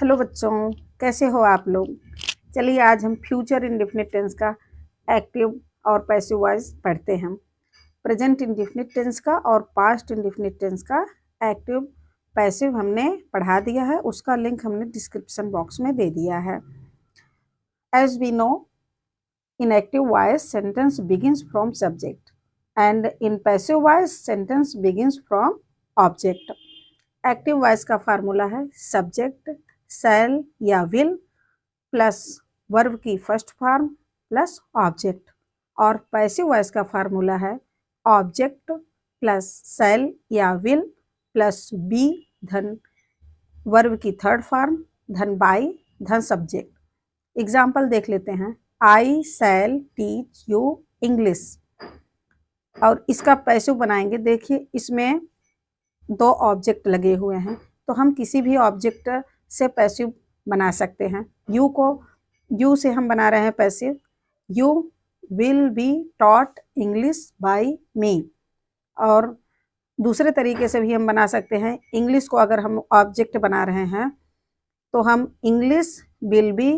Hello बच्चों, कैसे हो आप लोग। चलिए आज हम फ्यूचर इंडेफिनिट टेंस का एक्टिव और पैसिव वॉइस पढ़ते हैं। प्रेजेंट इंडेफिनिट टेंस का और पास्ट इंडेफिनिट टेंस का एक्टिव पैसिव हमने पढ़ा दिया है, उसका लिंक हमने डिस्क्रिप्शन बॉक्स में दे दिया है। As we know, in active voice sentence begins from subject and in passive voice sentence begins from object. Active voice का फार्मूला है सब्जेक्ट शैल या विल प्लस वर्ब की फर्स्ट फॉर्म प्लस ऑब्जेक्ट, और passive voice का formula है object plus शैल या will plus B धन verb की थर्ड फॉर्म धन बाई धन सब्जेक्ट। एग्जाम्पल देख लेते हैं। आई शैल टीच यू इंग्लिश, और इसका पैसिव बनाएंगे। देखिए इसमें दो ऑब्जेक्ट लगे हुए हैं, तो हम किसी भी ऑब्जेक्ट से पैसिव बना सकते हैं। यू से हम बना रहे हैं passive, you will be taught English by me. और दूसरे तरीके से भी हम बना सकते हैं। इंग्लिश को अगर हम ऑब्जेक्ट बना रहे हैं तो हम इंग्लिश विल बी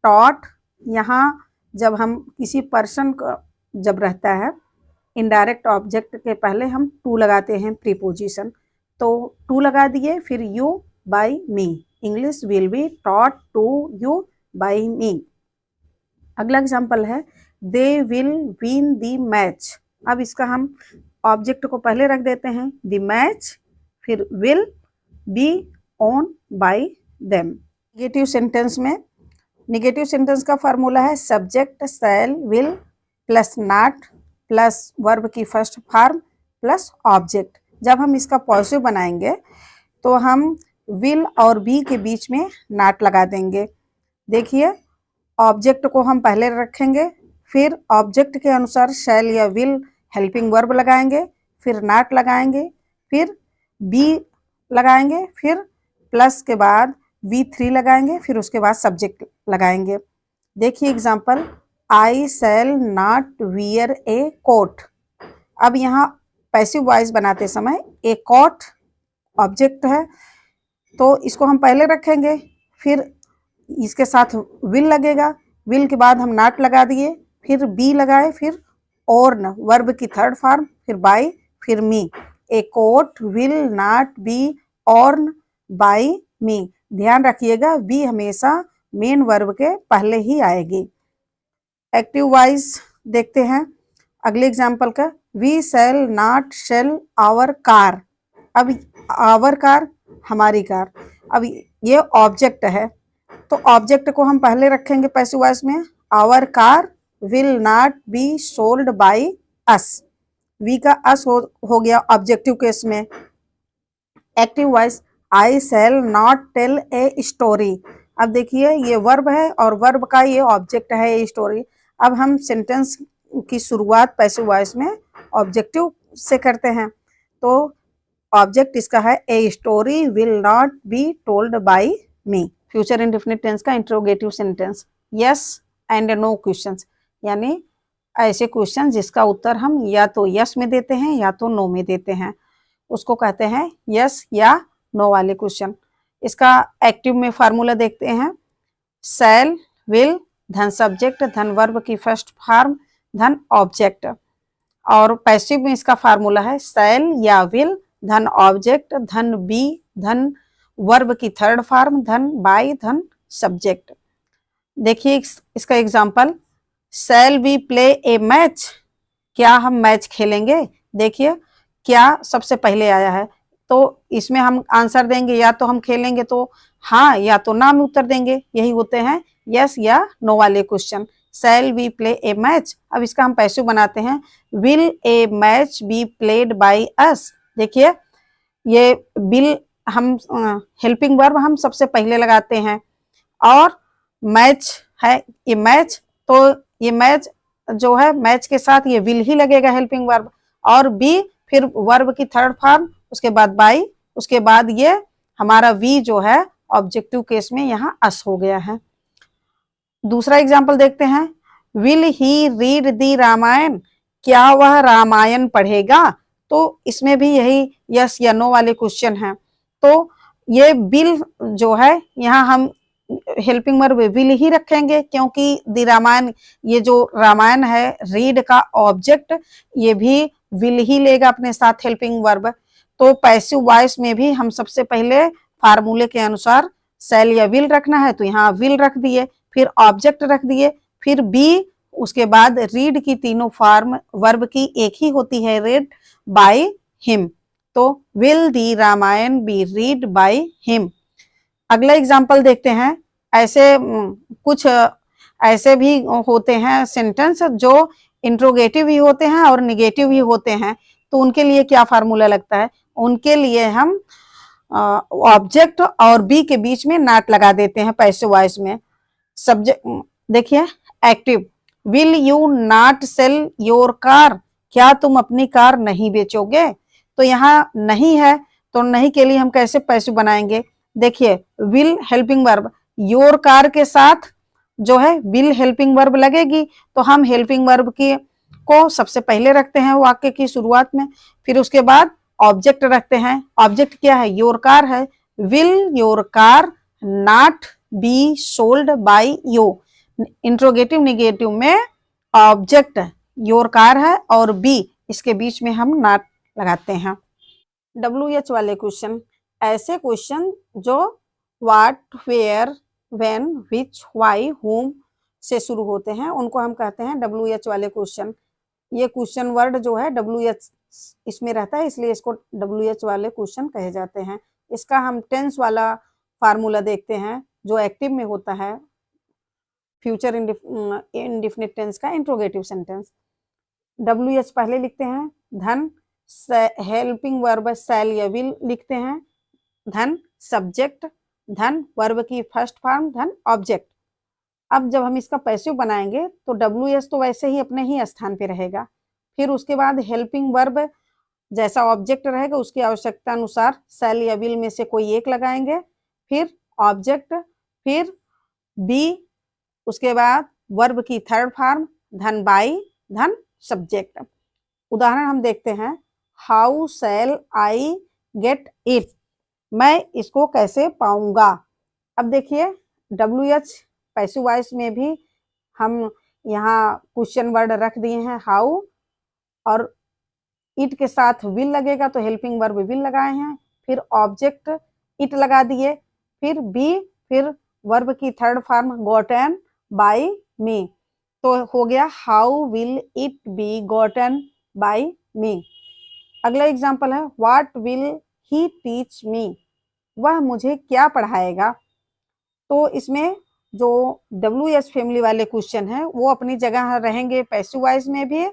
टॉट, यहाँ जब हम किसी पर्सन का जब रहता है इनडायरेक्ट ऑब्जेक्ट के पहले हम टू लगाते हैं प्रीपोजिशन, तो टू लगा दिए, फिर you by me, English will be taught to you by me. अगला एग्जांपल है they will win the match. अब इसका हम ऑब्जेक्ट को पहले रख देते हैं द मैच, फिर will be won by them. Negative sentence में नेगेटिव सेंटेंस का फार्मूला है subject shall will plus not plus verb की फर्स्ट फॉर्म प्लस ऑब्जेक्ट। जब हम इसका पॉजिटिव बनाएंगे तो हम विल और बी के बीच में नॉट लगा देंगे। देखिए ऑब्जेक्ट को हम पहले रखेंगे, फिर ऑब्जेक्ट के अनुसार शैल या विल हेल्पिंग वर्ब लगाएंगे, फिर नॉट लगाएंगे, फिर बी लगाएंगे, फिर प्लस के बाद V3 लगाएंगे, फिर उसके बाद सब्जेक्ट लगाएंगे। देखिए example, I shall not wear a coat. अब यहाँ पैसिव वॉइस बनाते समय ए कोट ऑब्जेक्ट है, तो इसको हम पहले रखेंगे, फिर इसके साथ विल लगेगा, विल के बाद हम नॉट लगा दिए, फिर बी लगाए, फिर ऑर्न वर्ब की थर्ड फॉर्म, फिर बाय, फिर me. A coat will not be worn by me. ध्यान रखिएगा बी हमेशा मेन वर्ब के पहले ही आएगी। एक्टिव वॉइस देखते हैं अगले एग्जाम्पल का। We shall not sell our car. अब आवर कार हमारी कार, अब ये ऑब्जेक्ट है, तो ऑब्जेक्ट को हम पहले रखेंगे पैसिव वॉइस में, our car will not be sold by us. We का अस हो गया ऑब्जेक्टिव केस में। Active voice I shall not tell a story. अब देखिए ये वर्ब है और वर्ब का ये ऑब्जेक्ट है ए स्टोरी। अब हम सेंटेंस की शुरुआत पैसिव वॉइस में ऑब्जेक्टिव से करते हैं, तो ऑब्जेक्ट इसका है a story will not be told by me. Future indefinite tense का interrogative sentence yes and no questions, यानी ऐसे क्वेश्चन जिसका उत्तर हम या तो यस में देते हैं या तो नो में देते हैं, उसको कहते हैं यस या नो वाले क्वेश्चन। इसका एक्टिव में फार्मूला देखते हैं शैल विल धन सब्जेक्ट धन वर्ब की फर्स्ट फॉर्म धन ऑब्जेक्ट, और पैसिव में इसका फार्मूला है शैल या विल धन ऑब्जेक्ट धन बी धन वर्ब की थर्ड फॉर्म धन बाय धन सब्जेक्ट। देखिए इसका example, shall we play a match. क्या हम मैच खेलेंगे। देखिए क्या सबसे पहले आया है, तो इसमें हम आंसर देंगे या तो हम खेलेंगे तो हाँ या तो ना में उत्तर देंगे। यही होते हैं यस या नो वाले question. Shall we play a match. अब इसका हम पैसिव बनाते हैं will a match be played by us. देखिए ये विल हम हेल्पिंग वर्ब हम सबसे पहले लगाते हैं, और मैच है ये मैच, तो ये मैच जो है मैच के साथ ये विल ही लगेगा हेल्पिंग वर्ब, और बी फिर वर्ब की थर्ड फॉर्म, उसके बाद बाई, उसके बाद ये हमारा वी जो है ऑब्जेक्टिव केस में यहाँ अस हो गया है। दूसरा एग्जाम्पल देखते हैं, will he read the Ramayana. क्या वह रामायण पढ़ेगा। तो इसमें भी यही यस या नो वाले क्वेश्चन हैं। तो ये विल जो है यहाँ हम हेल्पिंग वर्ब विल ही रखेंगे, क्योंकि द रामायण, ये जो रामायण है रीड का ऑब्जेक्ट ये भी विल ही लेगा अपने साथ हेल्पिंग वर्ब। तो पैसिव वॉइस में भी हम सबसे पहले फार्मूले के अनुसार शैल या विल रखना है, तो यहाँ विल रख दिए, फिर ऑब्जेक्ट रख दिए, फिर बी, उसके बाद रीड की तीनों फॉर्म वर्ब की एक ही होती है, रेड बाय हिम। तो will the Ramayana be read by him. अगला एग्जाम्पल देखते हैं। ऐसे कुछ ऐसे भी होते हैं सेंटेंस जो इंट्रोगेटिव भी होते हैं और निगेटिव भी होते हैं, तो उनके लिए क्या फार्मूला लगता है? उनके लिए हम ऑब्जेक्ट और बी के बीच में नॉट लगा देते हैं पैसिव वॉइस में। सब्जेक्ट देखिए, active, will you not sell your car, क्या तुम अपनी कार नहीं बेचोगे? तो यहाँ नहीं है, तो नहीं के लिए हम कैसे पैसिव बनाएंगे? देखिए, will helping verb, your car के साथ जो है विल हेल्पिंग वर्ब लगेगी, तो हम हेल्पिंग वर्ब की को सबसे पहले रखते हैं वाक्य की शुरुआत में, फिर उसके बाद ऑब्जेक्ट रखते हैं। ऑब्जेक्ट क्या है? योर कार है। Will your car not be sold bye you. Interrogative negative में ऑब्जेक्ट योर कार है और बी, इसके बीच में हम नॉट लगाते हैं। WH वाले क्वेश्चन, ऐसे क्वेश्चन जो what, where, when, which, why, whom से शुरू होते हैं उनको हम कहते हैं WH वाले क्वेश्चन। ये क्वेश्चन वर्ड जो है WH इसमें रहता है, इसलिए इसको WH वाले क्वेश्चन कहे जाते हैं। इसका हम टेंस वाला फार्मूला देखते हैं जो एक्टिव में होता है, फ्यूचर इंडिफिनिट टेंस का इंट्रोगेटिव सेंटेंस। WH पहले लिखते हैं, धन हेल्पिंग वर्ब शैल या विल लिखते हैं, धन सब्जेक्ट, धन वर्ब की फर्स्ट फॉर्म, धन ऑब्जेक्ट। अब जब हम इसका पैसिव बनाएंगे तो WH तो वैसे ही अपने ही स्थान पे रहेगा, फिर उसके बाद हेल्पिंग वर्ब जैसा ऑब्जेक्ट रहेगा उसकी आवश्यकता अनुसार शैल या विल में से कोई एक लगाएंगे, फिर ऑब्जेक्ट, फिर बी, उसके बाद वर्ब की थर्ड फॉर्म, धन बाई, धन सब्जेक्ट। उदाहरण हम देखते हैं, how shell I get it, मैं इसको कैसे पाऊंगा। अब देखिए, WH पैसिव वॉइस में भी हम यहाँ क्वेश्चन वर्ड रख दिए हैं हाउ, और इट के साथ विल लगेगा तो हेल्पिंग वर्ब विल लगाए हैं, फिर ऑब्जेक्ट इट लगा दिए, फिर बी, फिर वर्ब की third form gotten by me, तो हो गया how will it be gotten by me. अगला एग्जाम्पल है, what will he teach me, वह मुझे क्या पढ़ाएगा। तो इसमें जो WH फैमिली वाले क्वेश्चन है वो अपनी जगह रहेंगे पैसिव वॉइस में भी,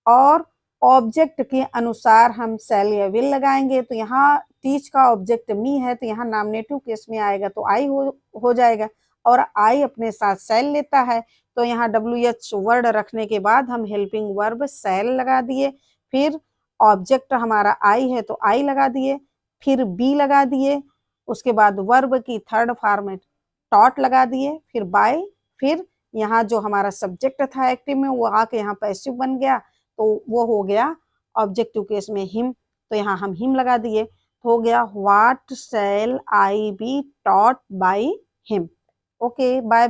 और ऑब्जेक्ट के अनुसार हम शैल या विल लगाएंगे। तो यहाँ टीच का ऑब्जेक्ट मी है, तो यहाँ नॉमिनेटिव केस में आएगा तो आई हो जाएगा, और आई अपने साथ शैल लेता है, तो यहाँ WH वर्ड रखने के बाद हम हेल्पिंग वर्ब शैल लगा दिए, फिर ऑब्जेक्ट हमारा आई है तो आई लगा दिए, फिर बी लगा दिए, उसके बाद वर्ब की थर्ड फॉर्म टॉट लगा दिए, फिर बाय, फिर यहाँ जो हमारा सब्जेक्ट था एक्टिव में वो आके यहाँ पैसिव बन गया, तो वो हो गया ऑब्जेक्टिव केस में हिम, तो यहाँ हम हिम लगा दिए, तो हो गया what shall I be taught by him. Okay, bye bye.